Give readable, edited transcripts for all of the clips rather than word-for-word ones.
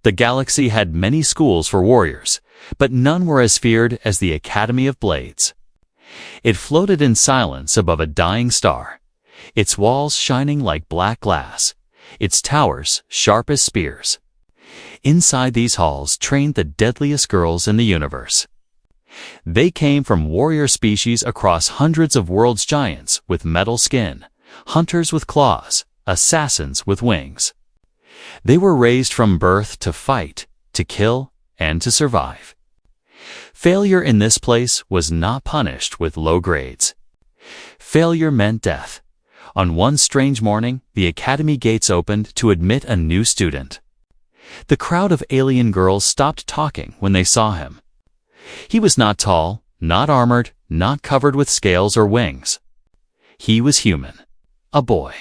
The galaxy had many schools for warriors, but none were as feared as the Academy of Blades. It floated in silence above a dying star, its walls shining like black glass, its towers sharp as spears. Inside these halls trained the deadliest girls in the universe. They came from warrior species across hundreds of worlds, giants with metal skin, hunters with claws, assassins with wings. They were raised from birth to fight, to kill, and to survive. Failure in this place was not punished with low grades. Failure meant death. On one strange morning, the academy gates opened to admit a new student. The crowd of alien girls stopped talking when they saw him. He was not tall, not armored, not covered with scales or wings. He was human, a boy,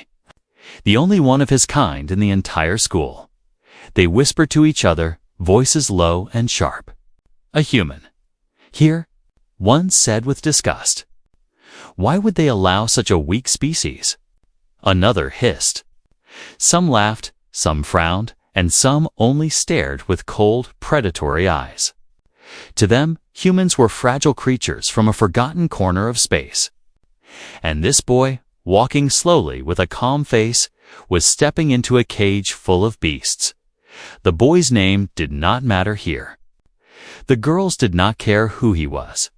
the only one of his kind in the entire school. They whispered to each other, voices low and sharp. A human. Here, one said with disgust. Why would they allow such a weak species? Another hissed. Some laughed, some frowned, and some only stared with cold, predatory eyes. To them, humans were fragile creatures from a forgotten corner of space. And this boy, walking slowly with a calm face, was stepping into a cage full of beasts. The boy's name did not matter here. The girls did not care who he was.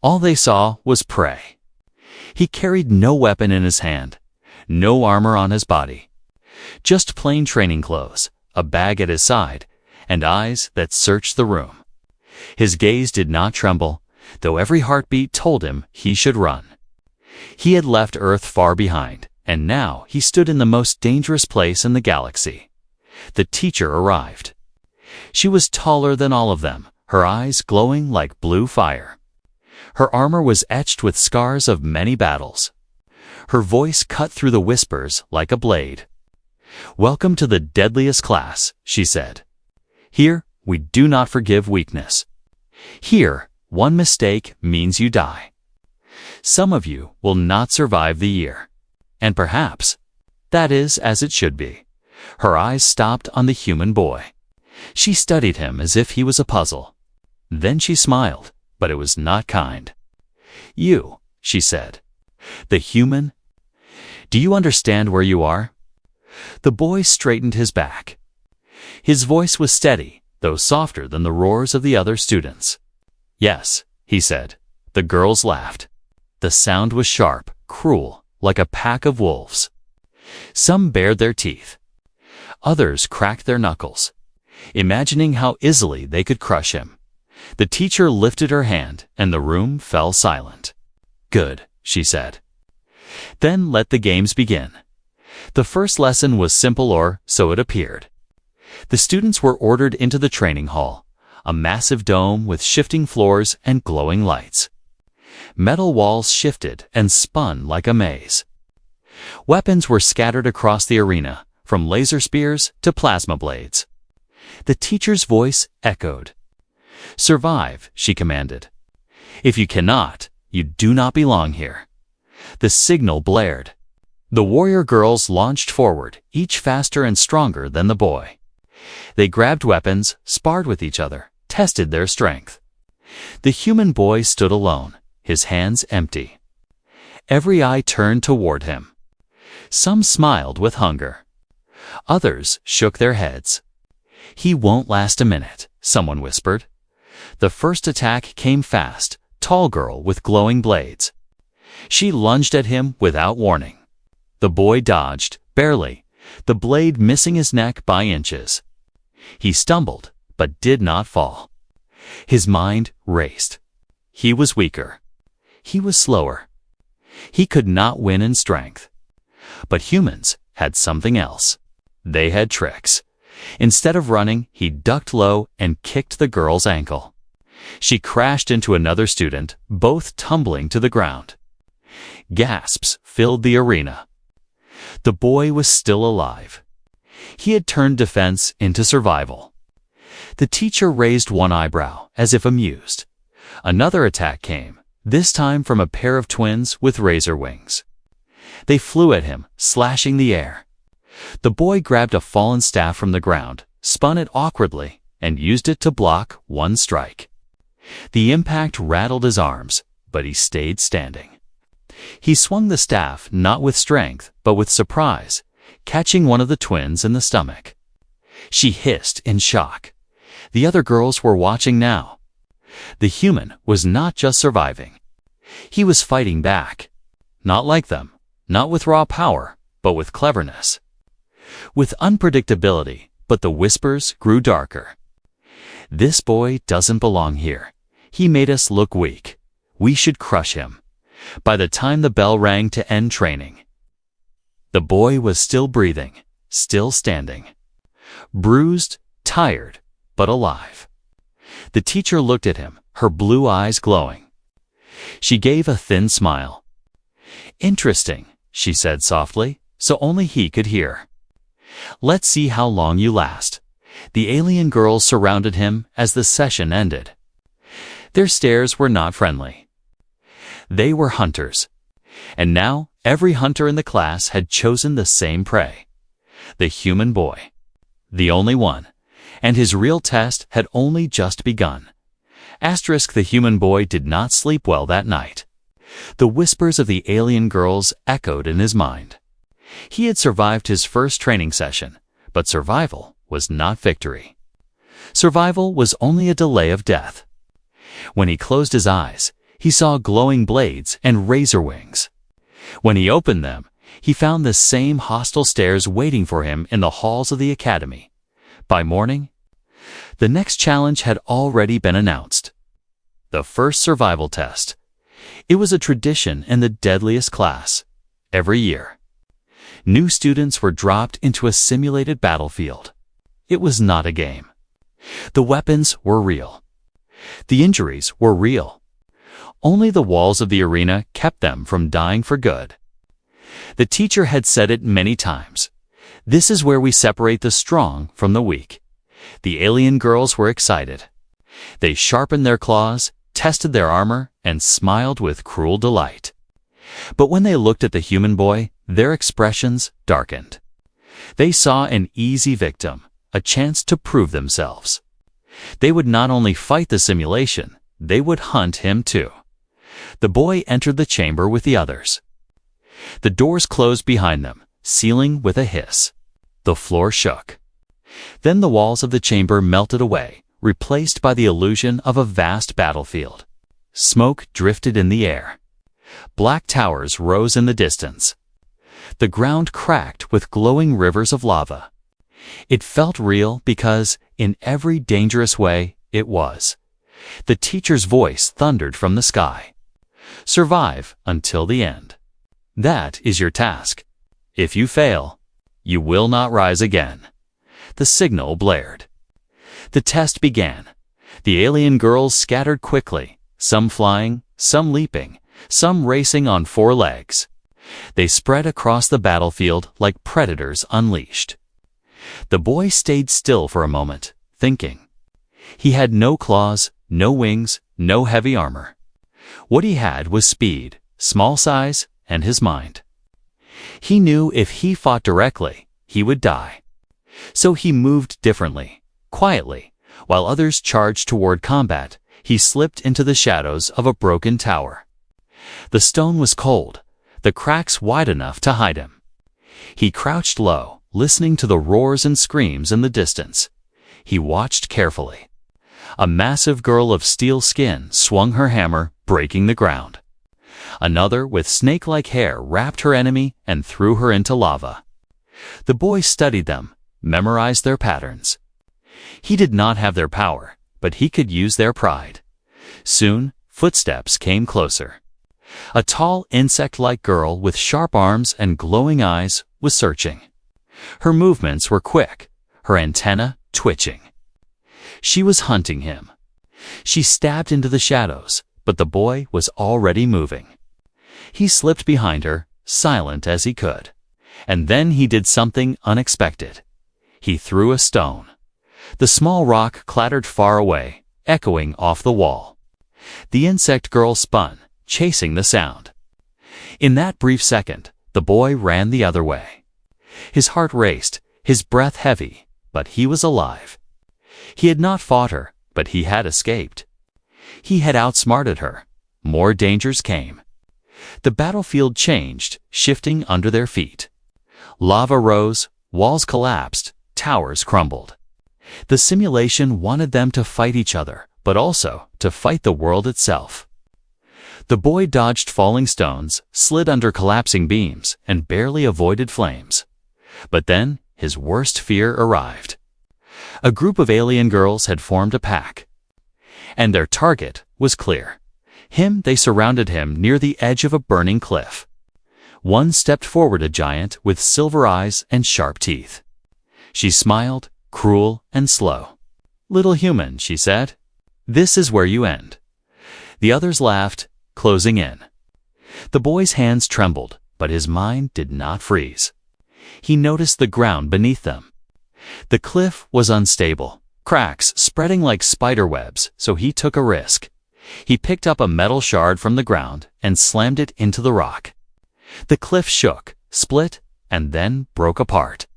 All they saw was prey. He carried no weapon in his hand, no armor on his body. Just plain training clothes, a bag at his side, and eyes that searched the room. His gaze did not tremble, though every heartbeat told him he should run. He had left Earth far behind, and now he stood in the most dangerous place in the galaxy. The teacher arrived. She was taller than all of them, her eyes glowing like blue fire. Her armor was etched with scars of many battles. Her voice cut through the whispers like a blade. "Welcome to the deadliest class," she said. "Here, we do not forgive weakness. Here, one mistake means you die. Some of you will not survive the year. And perhaps that is as it should be." Her eyes stopped on the human boy. She studied him as if he was a puzzle. Then she smiled, but it was not kind. "You," she said. "The human. Do you understand where you are?" The boy straightened his back. His voice was steady, though softer than the roars of the other students. "Yes," he said. The girls laughed. The sound was sharp, cruel, like a pack of wolves. Some bared their teeth. Others cracked their knuckles, imagining how easily they could crush him. The teacher lifted her hand, and the room fell silent. "Good," she said. "Then let the games begin." The first lesson was simple, or so it appeared. The students were ordered into the training hall, a massive dome with shifting floors and glowing lights. Metal walls shifted and spun like a maze. Weapons were scattered across the arena, from laser spears to plasma blades. The teacher's voice echoed. "Survive," she commanded. "If you cannot, you do not belong here." The signal blared. The warrior girls launched forward, each faster and stronger than the boy. They grabbed weapons, sparred with each other, tested their strength. The human boy stood alone, his hands empty. Every eye turned toward him. Some smiled with hunger. Others shook their heads. "He won't last a minute," someone whispered. The first attack came fast, tall girl with glowing blades. She lunged at him without warning. The boy dodged, barely, the blade missing his neck by inches. He stumbled, but did not fall. His mind raced. He was weaker. He was slower. He could not win in strength. But humans had something else. They had tricks. Instead of running, he ducked low and kicked the girl's ankle. She crashed into another student, both tumbling to the ground. Gasps filled the arena. The boy was still alive. He had turned defense into survival. The teacher raised one eyebrow, as if amused. Another attack came, this time from a pair of twins with razor wings. They flew at him, slashing the air. The boy grabbed a fallen staff from the ground, spun it awkwardly, and used it to block one strike. The impact rattled his arms, but he stayed standing. He swung the staff not with strength, but with surprise, catching one of the twins in the stomach. She hissed in shock. The other girls were watching now. The human was not just surviving. He was fighting back. Not like them, not with raw power, but with cleverness. With unpredictability, but the whispers grew darker. This boy doesn't belong here. He made us look weak. We should crush him. By the time the bell rang to end training, the boy was still breathing, still standing. Bruised, tired, but alive. The teacher looked at him, her blue eyes glowing. She gave a thin smile. "Interesting," she said softly, so only he could hear. "Let's see how long you last." The alien girls surrounded him as the session ended. Their stares were not friendly. They were hunters. And now every hunter in the class had chosen the same prey. The human boy. The only one. And his real test had only just begun. The human boy did not sleep well that night. The whispers of the alien girls echoed in his mind. He had survived his first training session, but survival was not victory. Survival was only a delay of death. When he closed his eyes, he saw glowing blades and razor wings. When he opened them, he found the same hostile stares waiting for him in the halls of the academy. By morning, the next challenge had already been announced. The first survival test. It was a tradition in the Deadliest class. Every year, new students were dropped into a simulated battlefield. It was not a game. The weapons were real. The injuries were real. Only the walls of the arena kept them from dying for good. The teacher had said it many times. This is where we separate the strong from the weak. The alien girls were excited. They sharpened their claws, tested their armor, and smiled with cruel delight. But when they looked at the human boy, their expressions darkened. They saw an easy victim, a chance to prove themselves. They would not only fight the simulation, they would hunt him too. The boy entered the chamber with the others. The doors closed behind them, sealing with a hiss. The floor shook. Then the walls of the chamber melted away, replaced by the illusion of a vast battlefield. Smoke drifted in the air. Black towers rose in the distance. The ground cracked with glowing rivers of lava. It felt real because, in every dangerous way, it was. The teacher's voice thundered from the sky. Survive until the end. That is your task. If you fail, you will not rise again. The signal blared. The test began. The alien girls scattered quickly, some flying, some leaping, some racing on 4 legs. They spread across the battlefield like predators unleashed. The boy stayed still for a moment, thinking. He had no claws, no wings, no heavy armor. What he had was speed, small size, and his mind. He knew if he fought directly, he would die. So he moved differently, quietly. While others charged toward combat, he slipped into the shadows of a broken tower. The stone was cold, the cracks wide enough to hide him. He crouched low, listening to the roars and screams in the distance. He watched carefully. A massive girl of steel skin swung her hammer, breaking the ground. Another with snake-like hair wrapped her enemy and threw her into lava. The boy studied them, memorized their patterns. He did not have their power, but he could use their pride. Soon, footsteps came closer. A tall insect-like girl with sharp arms and glowing eyes was searching. Her movements were quick, her antennae twitching. She was hunting him. She stabbed into the shadows, but the boy was already moving. He slipped behind her, silent as he could. And then he did something unexpected. He threw a stone. The small rock clattered far away, echoing off the wall. The insect girl spun, chasing the sound. In that brief second, the boy ran the other way. His heart raced, his breath heavy, but he was alive. He had not fought her, but he had escaped. He had outsmarted her. More dangers came. The battlefield changed, shifting under their feet. Lava rose, walls collapsed, towers crumbled. The simulation wanted them to fight each other, but also to fight the world itself. The boy dodged falling stones, slid under collapsing beams, and barely avoided flames. But then his worst fear arrived. A group of alien girls had formed a pack. And their target was clear. They surrounded him near the edge of a burning cliff. One stepped forward, a giant with silver eyes and sharp teeth. She smiled, cruel and slow. "Little human," she said, "this is where you end." The others laughed, closing in. The boy's hands trembled, but his mind did not freeze. He noticed the ground beneath them. The cliff was unstable, cracks spreading like spider webs, so he took a risk. He picked up a metal shard from the ground and slammed it into the rock. The cliff shook, split, and then broke apart.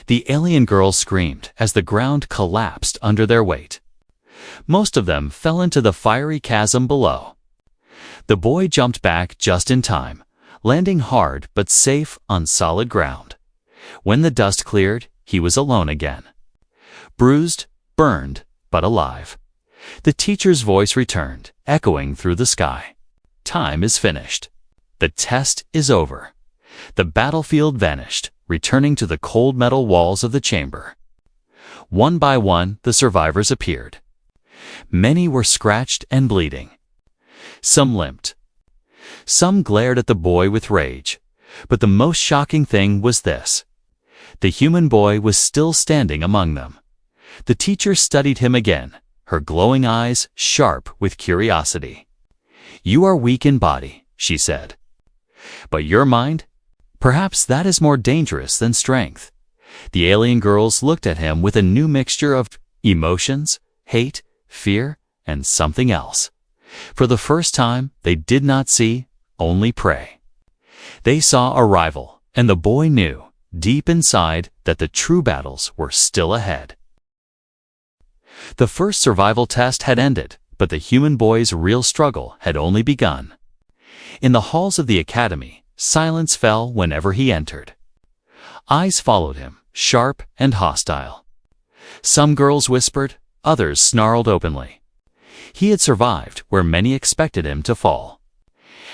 The alien girls screamed as the ground collapsed under their weight. Most of them fell into the fiery chasm below. The boy jumped back just in time, landing hard but safe on solid ground. When the dust cleared, he was alone again. Bruised, burned, but alive. The teacher's voice returned, echoing through the sky. "Time is finished. The test is over." The battlefield vanished, returning to the cold metal walls of the chamber. One by one, the survivors appeared. Many were scratched and bleeding. Some limped. Some glared at the boy with rage. But the most shocking thing was this. The human boy was still standing among them. The teacher studied him again, her glowing eyes sharp with curiosity. "You are weak in body," she said. "But your mind? Perhaps that is more dangerous than strength." The alien girls looked at him with a new mixture of emotions, hate, fear, and something else. For the first time, they did not see, only prey. They saw a rival, and the boy knew, deep inside, that the true battles were still ahead. The first survival test had ended, but the human boy's real struggle had only begun. In the halls of the academy, silence fell whenever he entered. Eyes followed him, sharp and hostile. Some girls whispered, others snarled openly. He had survived where many expected him to fall.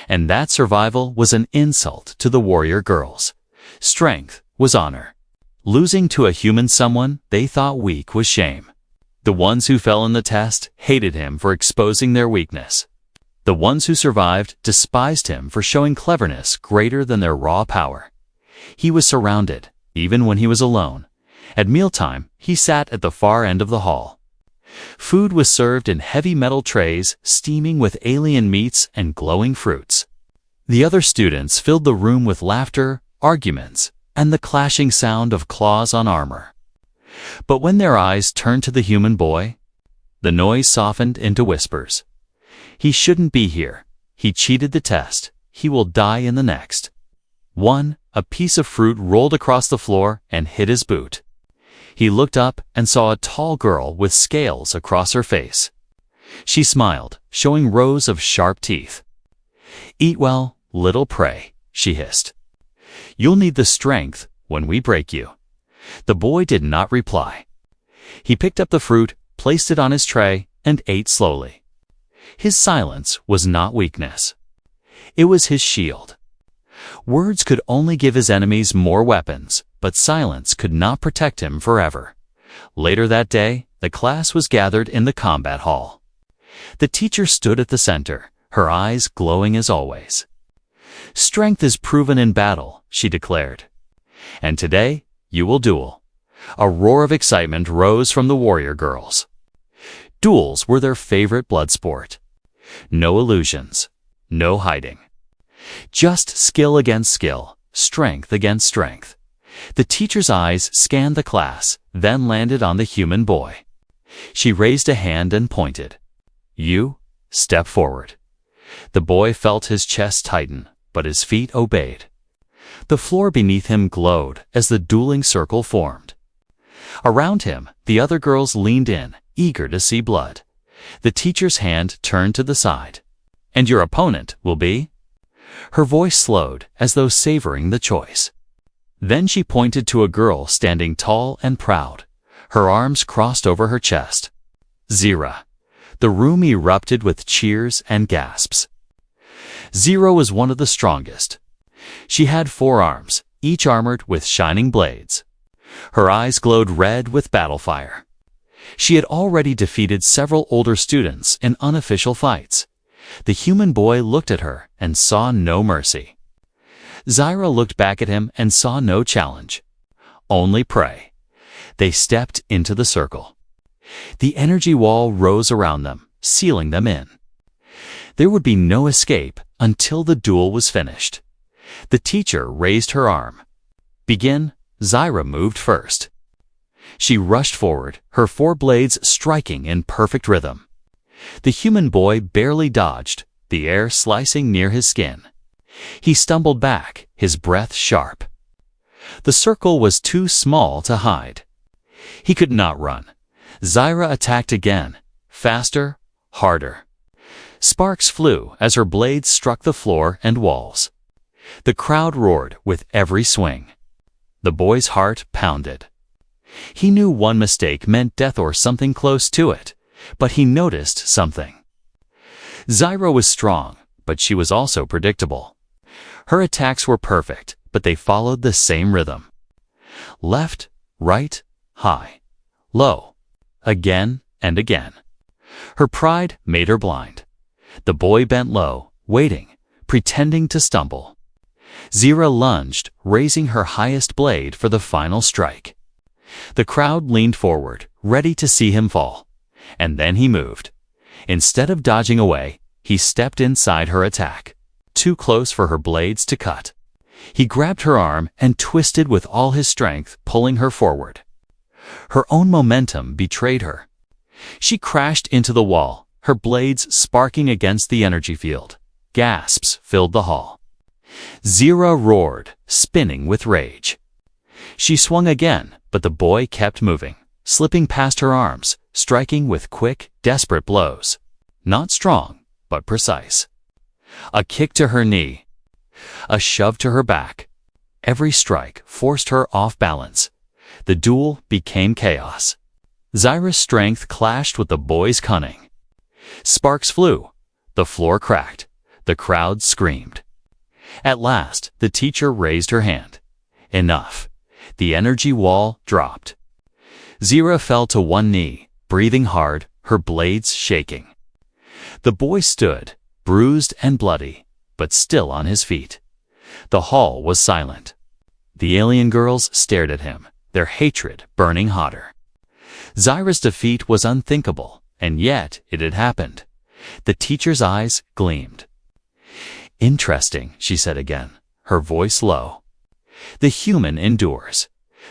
And that survival was an insult to the warrior girls. Strength was honor. Losing to a human someone they thought weak was shame. The ones who fell in the test hated him for exposing their weakness. The ones who survived despised him for showing cleverness greater than their raw power. He was surrounded, even when he was alone. At mealtime, he sat at the far end of the hall. Food was served in heavy metal trays, steaming with alien meats and glowing fruits. The other students filled the room with laughter, arguments, and the clashing sound of claws on armor. But when their eyes turned to the human boy, the noise softened into whispers. "He shouldn't be here. He cheated the test. He will die in the next." A piece of fruit rolled across the floor and hit his boot. He looked up and saw a tall girl with scales across her face. She smiled, showing rows of sharp teeth. "Eat well, little prey," she hissed. "You'll need the strength when we break you." The boy did not reply. He picked up the fruit, placed it on his tray, and ate slowly. His silence was not weakness. It was his shield. Words could only give his enemies more weapons, but silence could not protect him forever. Later that day, the class was gathered in the combat hall. The teacher stood at the center, her eyes glowing as always. "Strength is proven in battle," she declared. "And today, you will duel." A roar of excitement rose from the warrior girls. Duels were their favorite blood sport. No illusions, no hiding. Just skill against skill, strength against strength. The teacher's eyes scanned the class, then landed on the human boy. She raised a hand and pointed. "You, step forward." The boy felt his chest tighten, but his feet obeyed. The floor beneath him glowed as the dueling circle formed. Around him, the other girls leaned in, eager to see blood. The teacher's hand turned to the side. "And your opponent will be?" Her voice slowed, as though savoring the choice. Then she pointed to a girl standing tall and proud, her arms crossed over her chest. Zira. The room erupted with cheers and gasps. Zira was one of the strongest. She had 4 arms, each armored with shining blades. Her eyes glowed red with battle fire. She had already defeated several older students in unofficial fights. The human boy looked at her and saw no mercy. Zira looked back at him and saw no challenge, only prey. They stepped into the circle. The energy wall rose around them, sealing them in. There would be no escape until the duel was finished. The teacher raised her arm. "Begin." Zira moved first. She rushed forward, her 4 blades striking in perfect rhythm. The human boy barely dodged, the air slicing near his skin. He stumbled back, his breath sharp. The circle was too small to hide. He could not run. Zira attacked again, faster, harder. Sparks flew as her blades struck the floor and walls. The crowd roared with every swing. The boy's heart pounded. He knew one mistake meant death or something close to it, but he noticed something. Zira was strong, but she was also predictable. Her attacks were perfect, but they followed the same rhythm. Left, right, high, low, again and again. Her pride made her blind. The boy bent low, waiting, pretending to stumble. Zira lunged, raising her highest blade for the final strike. The crowd leaned forward, ready to see him fall. And then he moved. Instead of dodging away, he stepped inside her attack, too close for her blades to cut. He grabbed her arm and twisted with all his strength, pulling her forward. Her own momentum betrayed her. She crashed into the wall, her blades sparking against the energy field. Gasps filled the hall. Zira roared, spinning with rage. She swung again, but the boy kept moving, slipping past her arms, striking with quick, desperate blows. Not strong, but precise. A kick to her knee, a shove to her back. Every strike forced her off balance. The duel became chaos. Zira's strength clashed with the boy's cunning. Sparks flew. The floor cracked. The crowd screamed. At last, the teacher raised her hand. Enough. The energy wall dropped. Zira fell to one knee, breathing hard, her blades shaking. The boy stood, bruised and bloody, but still on his feet. The hall was silent. The alien girls stared at him, their hatred burning hotter. Zira's defeat was unthinkable, and yet it had happened. The teacher's eyes gleamed. "Interesting," she said again, her voice low. The human endures.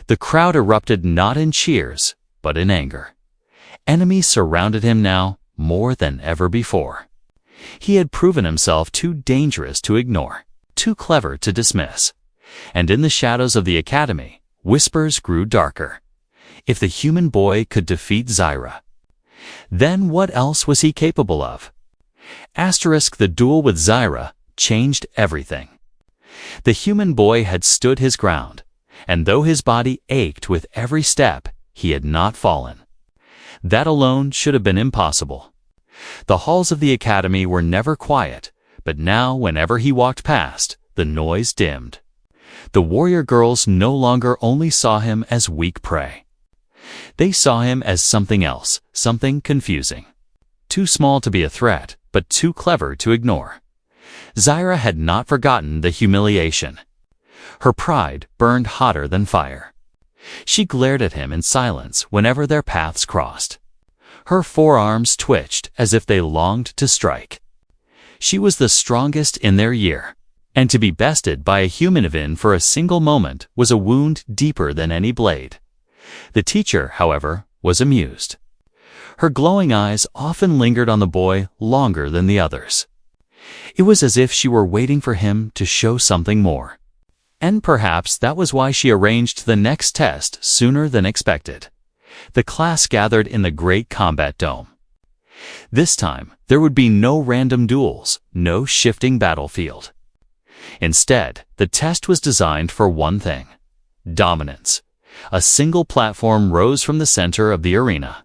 The crowd erupted not in cheers, but in anger. Enemies surrounded him now more than ever before. He had proven himself too dangerous to ignore, too clever to dismiss. And in the shadows of the academy, whispers grew darker. If the human boy could defeat Zira, then what else was he capable of? The duel with Zira changed everything. The human boy had stood his ground, and though his body ached with every step, he had not fallen. That alone should have been impossible. The halls of the academy were never quiet, but now whenever he walked past, the noise dimmed. The warrior girls no longer only saw him as weak prey. They saw him as something else, something confusing. Too small to be a threat, but too clever to ignore. Zira had not forgotten the humiliation. Her pride burned hotter than fire. She glared at him in silence whenever their paths crossed. Her forearms twitched as if they longed to strike. She was the strongest in their year, and to be bested by a human even for a single moment was a wound deeper than any blade. The teacher, however, was amused. Her glowing eyes often lingered on the boy longer than the others. It was as if she were waiting for him to show something more. And perhaps that was why she arranged the next test sooner than expected. The class gathered in the Great Combat Dome. This time, there would be no random duels, no shifting battlefield. Instead, the test was designed for one thing: dominance. A single platform rose from the center of the arena.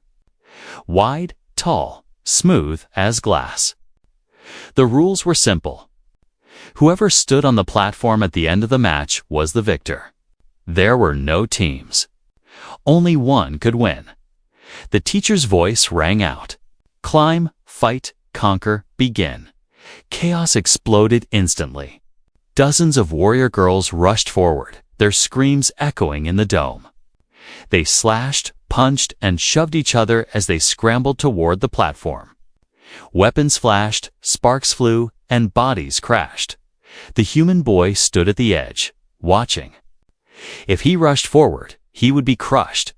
Wide, tall, smooth as glass. The rules were simple. Whoever stood on the platform at the end of the match was the victor. There were no teams. Only one could win. The teacher's voice rang out. Climb, fight, conquer, begin. Chaos exploded instantly. Dozens of warrior girls rushed forward, their screams echoing in the dome. They slashed, punched, and shoved each other as they scrambled toward the platform. Weapons flashed, sparks flew, and bodies crashed. The human boy stood at the edge, watching. If he rushed forward, he would be crushed.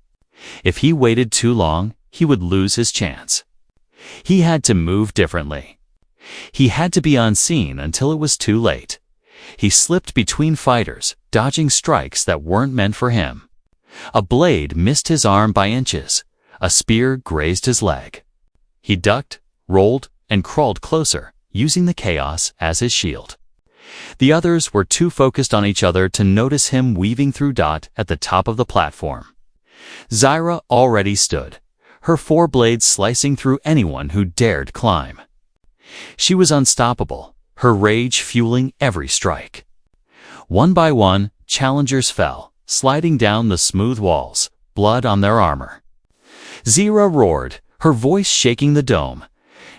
If he waited too long, he would lose his chance. He had to move differently. He had to be unseen until it was too late. He slipped between fighters, dodging strikes that weren't meant for him. A blade missed his arm by inches. A spear grazed his leg. He ducked, rolled, and crawled closer, using the chaos as his shield. The others were too focused on each other to notice him weaving through dot at the top of the platform. Zyra already stood, her 4 blades slicing through anyone who dared climb. She was unstoppable, her rage fueling every strike. One by one, challengers fell, sliding down the smooth walls, blood on their armor. Zyra roared, her voice shaking the dome.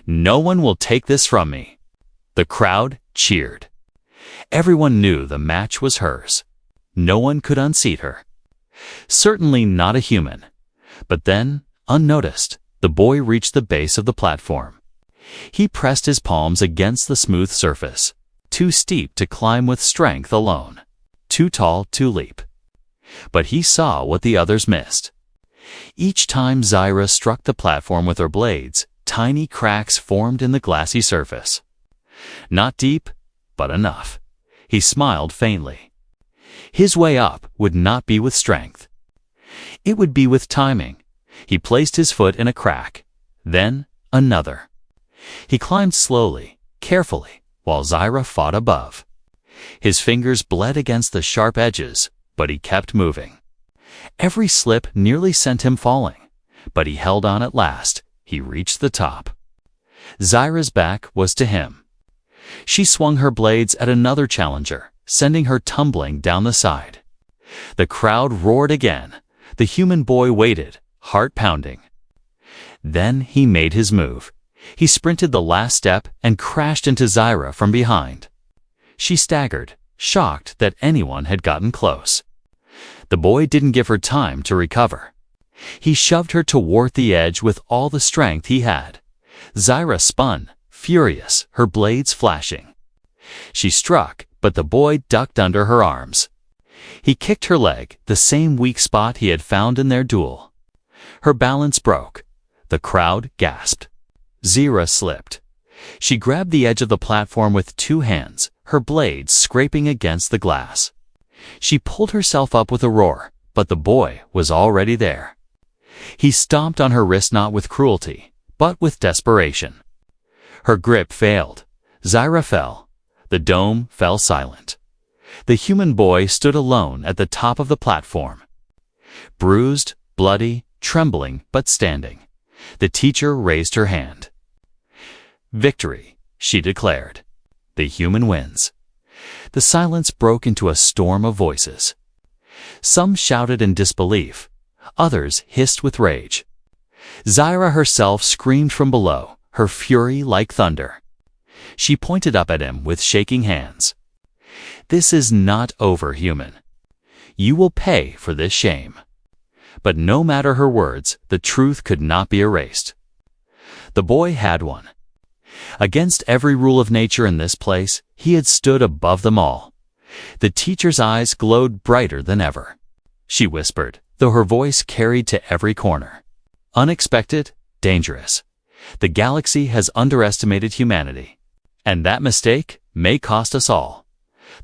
"No one will take this from me." The crowd cheered. Everyone knew the match was hers. No one could unseat her. Certainly not a human. But then, unnoticed, the boy reached the base of the platform. He pressed his palms against the smooth surface, too steep to climb with strength alone, too tall to leap. But he saw what the others missed. Each time Zyra struck the platform with her blades, tiny cracks formed in the glassy surface. Not deep, but enough. He smiled faintly. His way up would not be with strength. It would be with timing. He placed his foot in a crack, then another. He climbed slowly, carefully, while Zyra fought above. His fingers bled against the sharp edges, but he kept moving. Every slip nearly sent him falling, but he held on at last. He reached the top. Zyra's back was to him. She swung her blades at another challenger, sending her tumbling down the side. The crowd roared again. The human boy waited, heart pounding. Then he made his move. He sprinted the last step and crashed into Zyra from behind. She staggered, shocked that anyone had gotten close. The boy didn't give her time to recover. He shoved her toward the edge with all the strength he had. Zyra spun, furious, her blades flashing. She struck, but the boy ducked under her arms. He kicked her leg, the same weak spot he had found in their duel. Her balance broke. The crowd gasped. Zyra slipped. She grabbed the edge of the platform with 2 hands, her blades scraping against the glass. She pulled herself up with a roar, but the boy was already there. He stomped on her wrist not with cruelty, but with desperation. Her grip failed. Zyra fell. The dome fell silent. The human boy stood alone at the top of the platform. Bruised, bloody, trembling, but standing. The teacher raised her hand. "Victory," she declared. "The human wins." The silence broke into a storm of voices. Some shouted in disbelief. Others hissed with rage. Zyra herself screamed from below, her fury like thunder. She pointed up at him with shaking hands. "This is not over, human. You will pay for this shame." But no matter her words, the truth could not be erased. The boy had won. Against every rule of nature in this place, he had stood above them all. The teacher's eyes glowed brighter than ever. She whispered, though her voice carried to every corner. "Unexpected, dangerous. The galaxy has underestimated humanity. And that mistake may cost us all."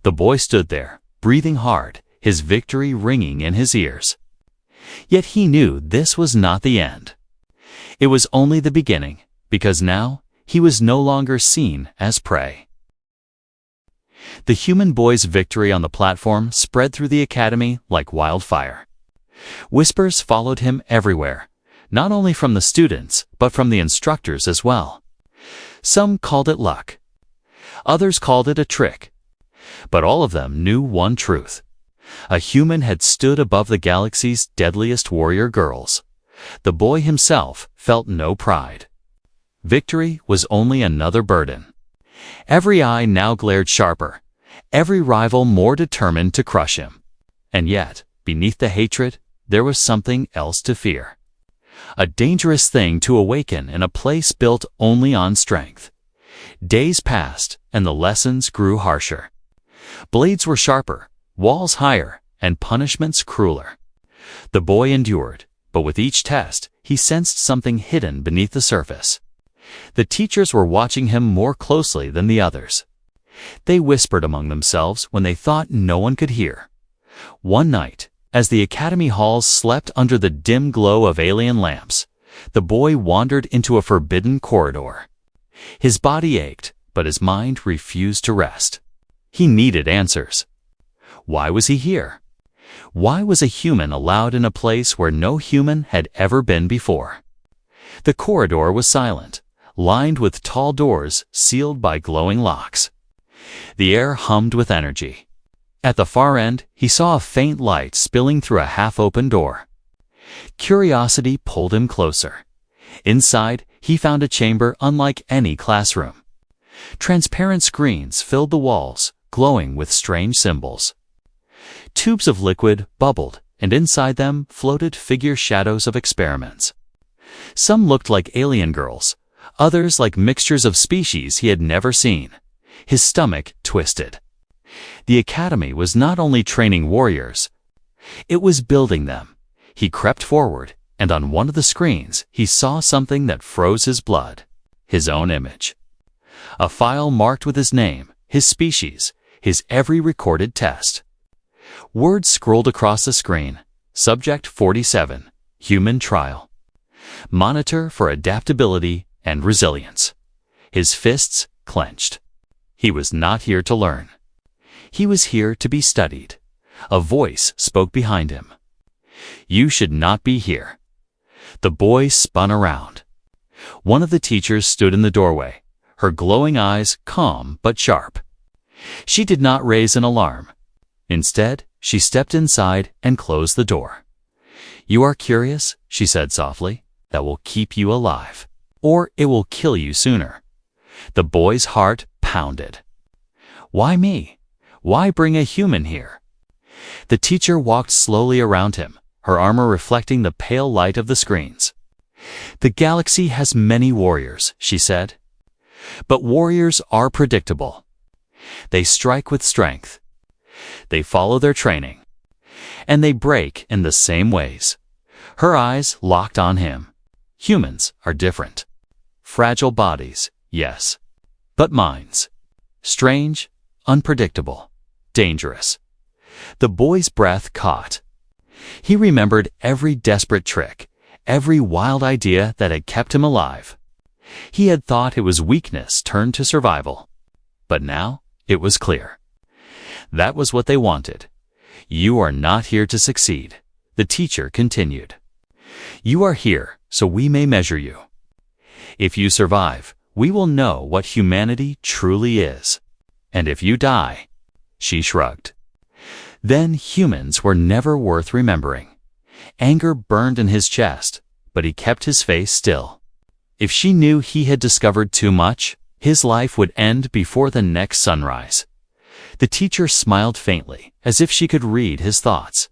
The boy stood there, breathing hard, his victory ringing in his ears. Yet he knew this was not the end. It was only the beginning, because now he was no longer seen as prey. The human boy's victory on the platform spread through the academy like wildfire. Whispers followed him everywhere, not only from the students, but from the instructors as well. Some called it luck. Others called it a trick. But all of them knew one truth. A human had stood above the galaxy's deadliest warrior girls. The boy himself felt no pride. Victory was only another burden. Every eye now glared sharper, every rival more determined to crush him. And yet, beneath the hatred, there was something else to fear. A dangerous thing to awaken in a place built only on strength. Days passed, and the lessons grew harsher. Blades were sharper, walls higher, and punishments crueler. The boy endured, but with each test, he sensed something hidden beneath the surface. The teachers were watching him more closely than the others. They whispered among themselves when they thought no one could hear. One night, as the academy halls slept under the dim glow of alien lamps, the boy wandered into a forbidden corridor. His body ached, but his mind refused to rest. He needed answers. Why was he here? Why was a human allowed in a place where no human had ever been before? The corridor was silent, lined with tall doors sealed by glowing locks. The air hummed with energy. At the far end, he saw a faint light spilling through a half-open door. Curiosity pulled him closer. Inside, he found a chamber unlike any classroom. Transparent screens filled the walls, glowing with strange symbols. Tubes of liquid bubbled, and inside them floated figure shadows of experiments. Some looked like alien girls, others like mixtures of species he had never seen. His stomach twisted. The academy was not only training warriors, it was building them. He crept forward, and on one of the screens he saw something that froze his blood. His own image. A file marked with his name, his species, his every recorded test. Words scrolled across the screen. Subject 47, Human Trial. Monitor for adaptability and resilience. His fists clenched. He was not here to learn. He was here to be studied. A voice spoke behind him. You should not be here. The boy spun around. One of the teachers stood in the doorway, her glowing eyes calm but sharp. She did not raise an alarm. Instead, she stepped inside and closed the door. You are curious, she said softly. That will keep you alive, or it will kill you sooner. The boy's heart pounded. Why me? Why bring a human here? The teacher walked slowly around him, her armor reflecting the pale light of the screens. The galaxy has many warriors, she said. But warriors are predictable. They strike with strength. They follow their training. And they break in the same ways. Her eyes locked on him. Humans are different. Fragile bodies, yes. But minds. Strange, unpredictable, dangerous. The boy's breath caught. He remembered every desperate trick, every wild idea that had kept him alive. He had thought it was weakness turned to survival. But now it was clear. That was what they wanted. You are not here to succeed, the teacher continued. You are here so we may measure you. If you survive, we will know what humanity truly is. And if you die, she shrugged. Then humans were never worth remembering. Anger burned in his chest, but he kept his face still. If she knew he had discovered too much, his life would end before the next sunrise. The teacher smiled faintly, as if she could read his thoughts.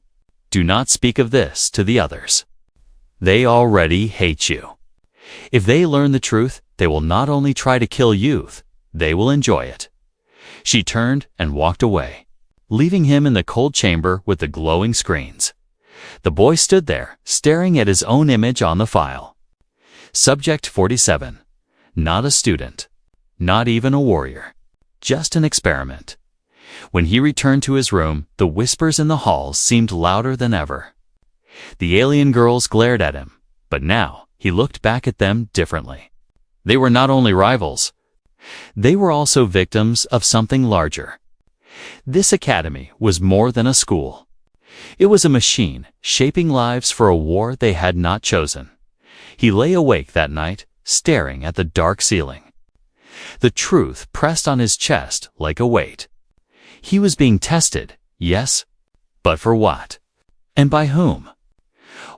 Do not speak of this to the others. They already hate you. If they learn the truth, they will not only try to kill youth, they will enjoy it. She turned and walked away, leaving him in the cold chamber with the glowing screens. The boy stood there, staring at his own image on the file. Subject 47. Not a student. Not even a warrior. Just an experiment. When he returned to his room, the whispers in the halls seemed louder than ever. The alien girls glared at him, but now he looked back at them differently. They were not only rivals, they were also victims of something larger. This academy was more than a school. It was a machine shaping lives for a war they had not chosen. He lay awake that night, staring at the dark ceiling. The truth pressed on his chest like a weight. He was being tested, yes, but for what? And by whom?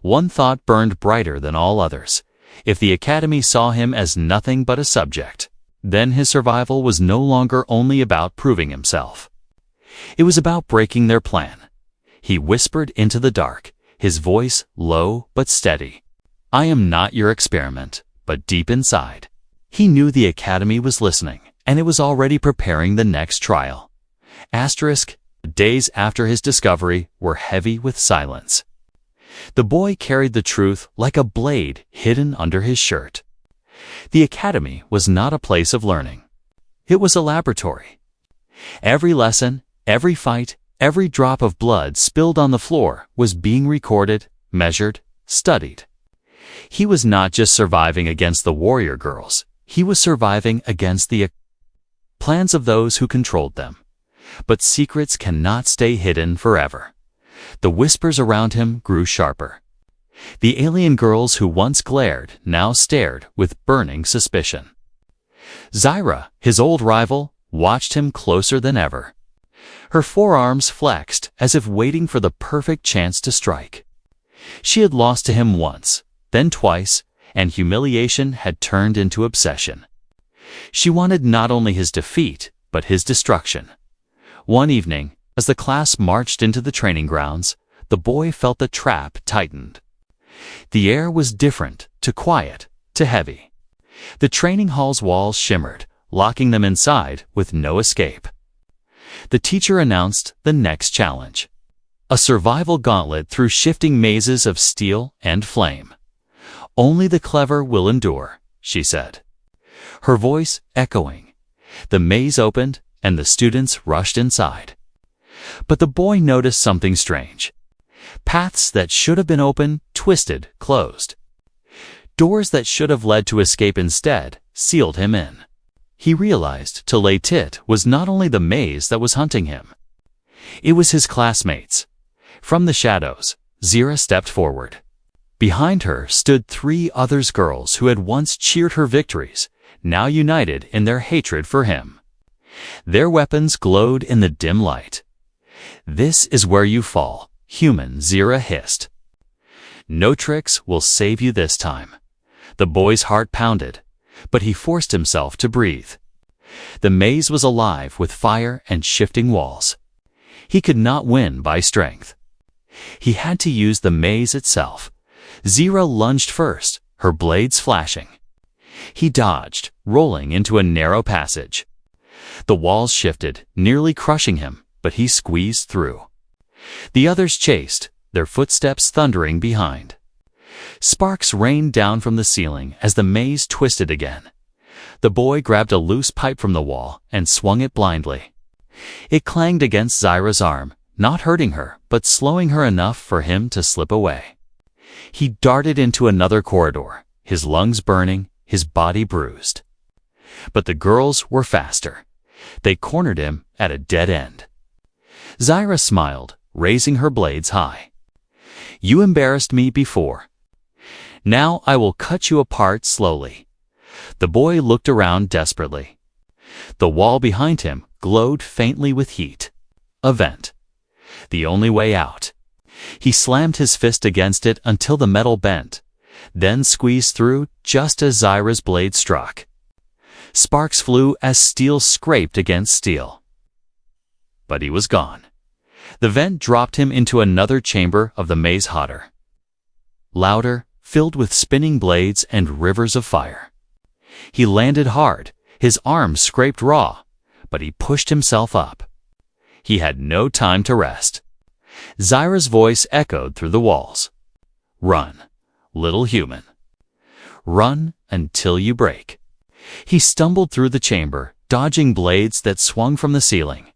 One thought burned brighter than all others. If the academy saw him as nothing but a subject, then his survival was no longer only about proving himself. It was about breaking their plan. He whispered into the dark, his voice low but steady. I am not your experiment, but deep inside. He knew the academy was listening, and it was already preparing the next trial. Asterisk, days after his discovery were heavy with silence. The boy carried the truth like a blade hidden under his shirt. The academy was not a place of learning. It was a laboratory. Every lesson, every fight, every drop of blood spilled on the floor was being recorded, measured, studied. He was not just surviving against the warrior girls. He was surviving against the plans of those who controlled them. But secrets cannot stay hidden forever. The whispers around him grew sharper. The alien girls who once glared now stared with burning suspicion. Zyra, his old rival, watched him closer than ever. Her forearms flexed as if waiting for the perfect chance to strike. She had lost to him once, then twice, and humiliation had turned into obsession. She wanted not only his defeat, but his destruction. One evening, as the class marched into the training grounds, the boy felt the trap tightened. The air was different, to quiet, to heavy. The training hall's walls shimmered, locking them inside with no escape. The teacher announced the next challenge. A survival gauntlet through shifting mazes of steel and flame. Only the clever will endure, she said. Her voice echoing. The maze opened, and the students rushed inside. But the boy noticed something strange. Paths that should have been open twisted, closed. Doors that should have led to escape instead sealed him in. He realized Tale Tit was not only the maze that was hunting him. It was his classmates. From the shadows, Zyra stepped forward. Behind her stood 3 other girls who had once cheered her victories, now united in their hatred for him. Their weapons glowed in the dim light. This is where you fall, human, Zyra hissed. No tricks will save you this time. The boy's heart pounded, but he forced himself to breathe. The maze was alive with fire and shifting walls. He could not win by strength. He had to use the maze itself. Zyra lunged first, her blades flashing. He dodged, rolling into a narrow passage. The walls shifted, nearly crushing him, but he squeezed through. The others chased, their footsteps thundering behind. Sparks rained down from the ceiling as the maze twisted again. The boy grabbed a loose pipe from the wall and swung it blindly. It clanged against Zyra's arm, not hurting her, but slowing her enough for him to slip away. He darted into another corridor, his lungs burning, his body bruised. But the girls were faster. They cornered him at a dead end. Zyra smiled, raising her blades high. You embarrassed me before. Now I will cut you apart slowly. The boy looked around desperately. The wall behind him glowed faintly with heat. A vent. The only way out. He slammed his fist against it until the metal bent, then squeezed through just as Zyra's blade struck. Sparks flew as steel scraped against steel. But he was gone. The vent dropped him into another chamber of the maze hotter. Louder, filled with spinning blades and rivers of fire. He landed hard, his arms scraped raw, but he pushed himself up. He had no time to rest. Zyra's voice echoed through the walls. Run, little human. Run until you break. He stumbled through the chamber, dodging blades that swung from the ceiling.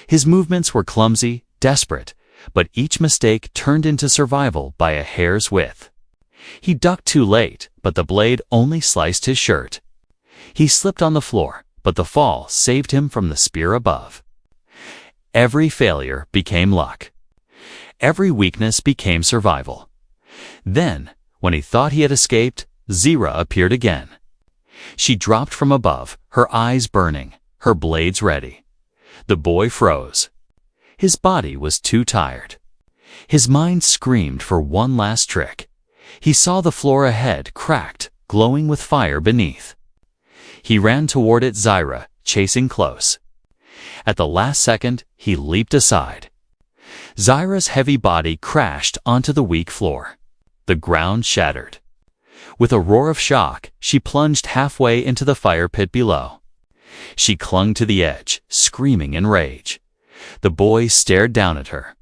His movements were clumsy, desperate, but each mistake turned into survival by a hair's width. He ducked too late, but the blade only sliced his shirt. He slipped on the floor, but the fall saved him from the spear above. Every failure became luck. Every weakness became survival. Then, when he thought he had escaped, Zira appeared again. She dropped from above, her eyes burning, her blades ready. The boy froze. His body was too tired. His mind screamed for one last trick. He saw the floor ahead cracked, glowing with fire beneath. He ran toward it, Zira, chasing close. At the last second, he leaped aside. Zira's heavy body crashed onto the weak floor. The ground shattered. With a roar of shock, she plunged halfway into the fire pit below. She clung to the edge, screaming in rage. The boy stared down at her.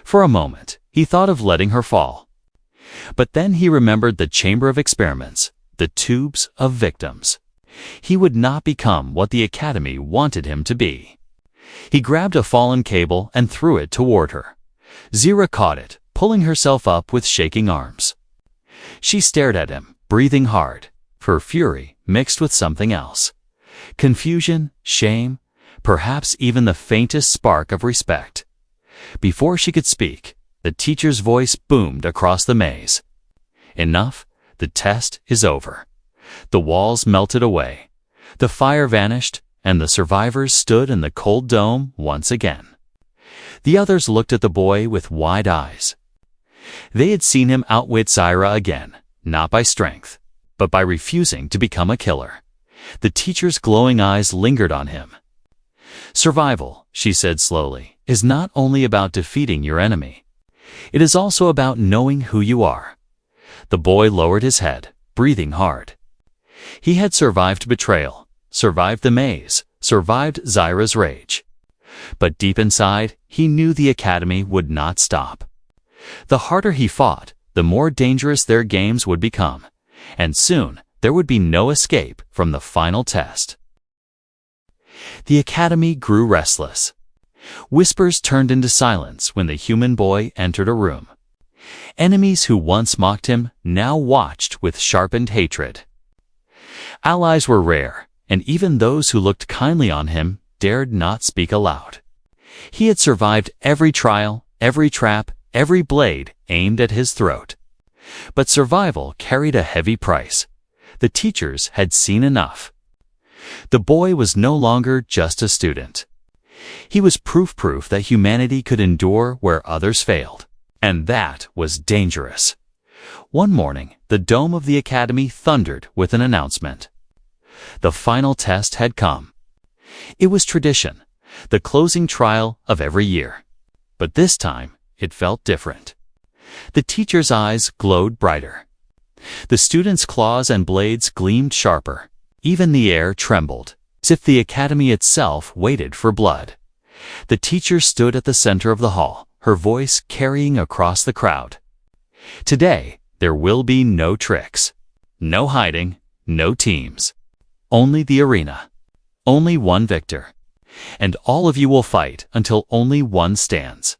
For a moment, he thought of letting her fall. But then he remembered the chamber of experiments, the tubes of victims. He would not become what the Academy wanted him to be. He grabbed a fallen cable and threw it toward her. Zira caught it, pulling herself up with shaking arms. She stared at him, breathing hard, her fury mixed with something else. Confusion, shame, perhaps even the faintest spark of respect. Before she could speak, the teacher's voice boomed across the maze. Enough, the test is over. The walls melted away. The fire vanished, and the survivors stood in the cold dome once again. The others looked at the boy with wide eyes. They had seen him outwit Zira again, not by strength, but by refusing to become a killer. The teacher's glowing eyes lingered on him. Survival, she said slowly, is not only about defeating your enemy. It is also about knowing who you are. The boy lowered his head, breathing hard. He had survived betrayal, survived the maze, survived Zira's rage. But deep inside, he knew the Academy would not stop. The harder he fought, the more dangerous their games would become, and soon there would be no escape from the final test. The Academy grew restless. Whispers turned into silence when the human boy entered a room. Enemies who once mocked him now watched with sharpened hatred. Allies were rare, and even those who looked kindly on him dared not speak aloud. He had survived every trial, every trap, every blade aimed at his throat. But survival carried a heavy price. The teachers had seen enough. The boy was no longer just a student. He was proof that humanity could endure where others failed. And that was dangerous. One morning, the dome of the Academy thundered with an announcement. The final test had come. It was tradition, the closing trial of every year. But this time, it felt different. The teacher's eyes glowed brighter. The students' claws and blades gleamed sharper. Even the air trembled, as if the Academy itself waited for blood. The teacher stood at the center of the hall, her voice carrying across the crowd. Today, there will be no tricks, no hiding, no teams. Only the arena. Only one victor. And all of you will fight until only one stands.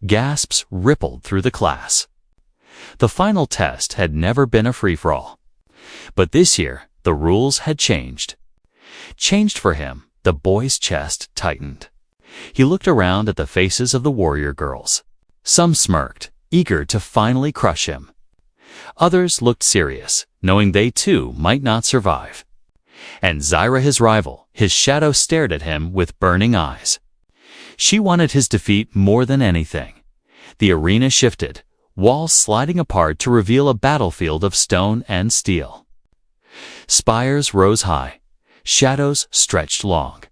Gasps rippled through the class. The final test had never been a free-for-all. But this year, the rules had changed. Changed for him, the boy's chest tightened. He looked around at the faces of the warrior girls. Some smirked, eager to finally crush him. Others looked serious, knowing they too might not survive. And Zira, his rival, his shadow stared at him with burning eyes. She wanted his defeat more than anything. The arena shifted, walls sliding apart to reveal a battlefield of stone and steel. Spires rose high, shadows stretched long.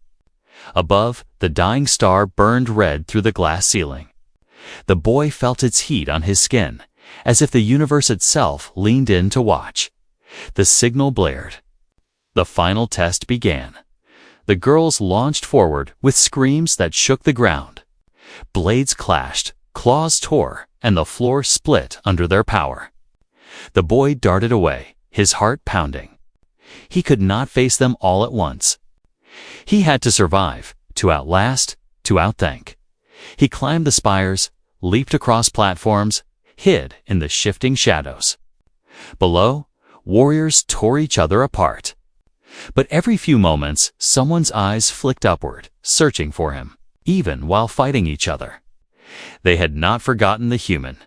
Above, the dying star burned red through the glass ceiling. The boy felt its heat on his skin, as if the universe itself leaned in to watch. The signal blared. The final test began. The girls launched forward with screams that shook the ground. Blades clashed, claws tore, and the floor split under their power. The boy darted away, his heart pounding. He could not face them all at once. He had to survive, to outlast, to outthink. He climbed the spires, leaped across platforms, hid in the shifting shadows. Below, warriors tore each other apart. But every few moments, someone's eyes flicked upward, searching for him, even while fighting each other. They had not forgotten the human.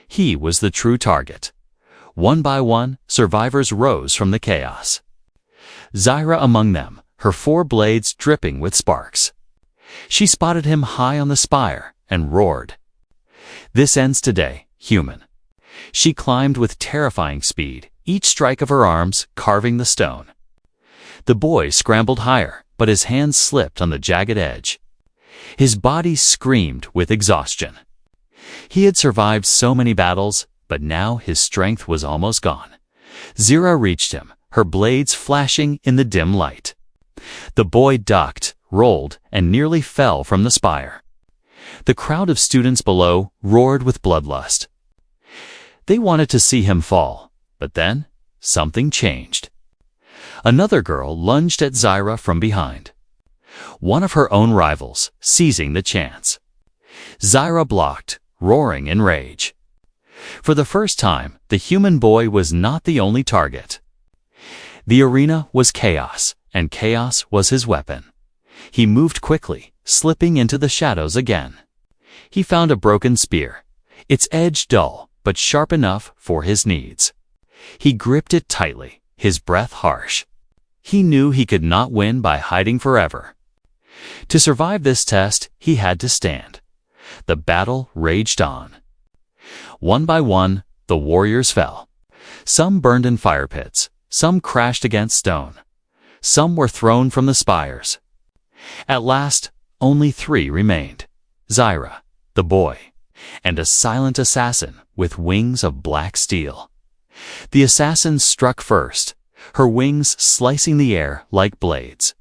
He was the true target. One by one, survivors rose from the chaos. Zyra among them, her 4 blades dripping with sparks. She spotted him high on the spire and roared. "This ends today, human." She climbed with terrifying speed, each strike of her arms carving the stone. The boy scrambled higher, but his hands slipped on the jagged edge. His body screamed with exhaustion. He had survived so many battles, but now his strength was almost gone. Zyra reached him, her blades flashing in the dim light. The boy ducked, rolled, and nearly fell from the spire. The crowd of students below roared with bloodlust. They wanted to see him fall, but then something changed. Another girl lunged at Zyra from behind. One of her own rivals, seizing the chance. Zyra blocked, roaring in rage. For the first time, the human boy was not the only target. The arena was chaos, and chaos was his weapon. He moved quickly, slipping into the shadows again. He found a broken spear, its edge dull, but sharp enough for his needs. He gripped it tightly, his breath harsh. He knew he could not win by hiding forever. To survive this test, he had to stand. The battle raged on. One by one, the warriors fell. Some burned in fire pits, some crashed against stone. Some were thrown from the spires. At last, only 3 remained: Zyra, the boy, and a silent assassin with wings of black steel. The assassin struck first, her wings slicing the air like blades.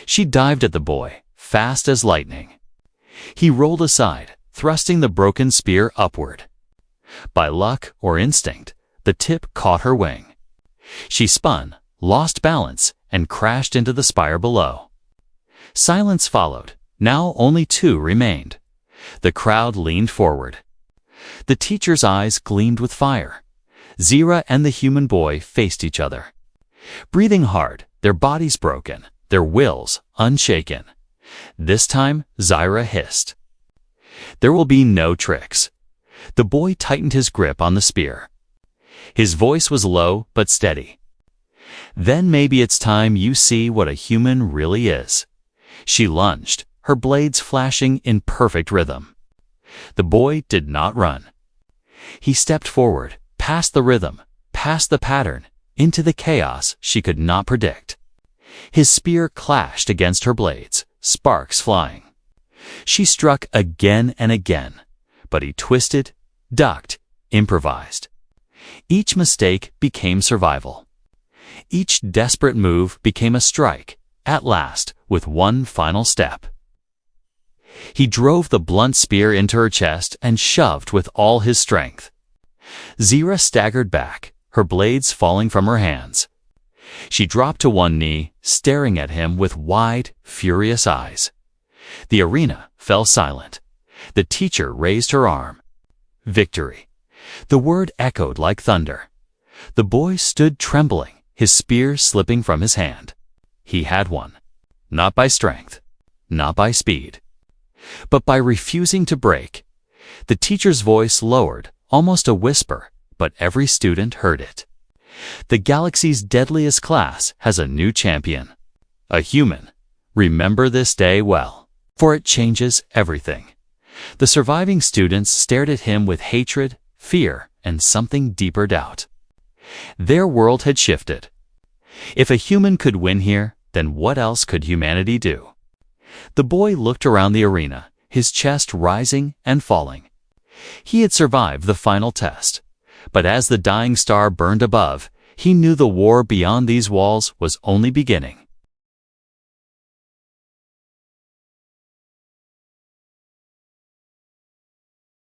She dived at the boy, fast as lightning. He rolled aside, thrusting the broken spear upward. By luck or instinct, the tip caught her wing. She spun, lost balance, and crashed into the spire below. Silence followed. Now only 2 remained. The crowd leaned forward. The teacher's eyes gleamed with fire. Zyra and the human boy faced each other. Breathing hard, their bodies broken, their wills unshaken. This time, Zyra hissed. "There will be no tricks." The boy tightened his grip on the spear. His voice was low but steady. "Then maybe it's time you see what a human really is." She lunged, her blades flashing in perfect rhythm. The boy did not run. He stepped forward, past the rhythm, past the pattern, into the chaos she could not predict. His spear clashed against her blades, sparks flying. She struck again and again, but he twisted, ducked, improvised. Each mistake became survival. Each desperate move became a strike, at last, with one final step. He drove the blunt spear into her chest and shoved with all his strength. Zyra staggered back, her blades falling from her hands. She dropped to one knee, staring at him with wide, furious eyes. The arena fell silent. The teacher raised her arm. Victory. The word echoed like thunder. The boy stood trembling, his spear slipping from his hand. He had won. Not by strength, not by speed, but by refusing to break. The teacher's voice lowered, almost a whisper, but every student heard it. The galaxy's deadliest class has a new champion. A human. Remember this day well, for it changes everything. The surviving students stared at him with hatred, fear, and something deeper doubt. Their world had shifted. If a human could win here, then what else could humanity do? The boy looked around the arena, his chest rising and falling. He had survived the final test, but as the dying star burned above, he knew the war beyond these walls was only beginning.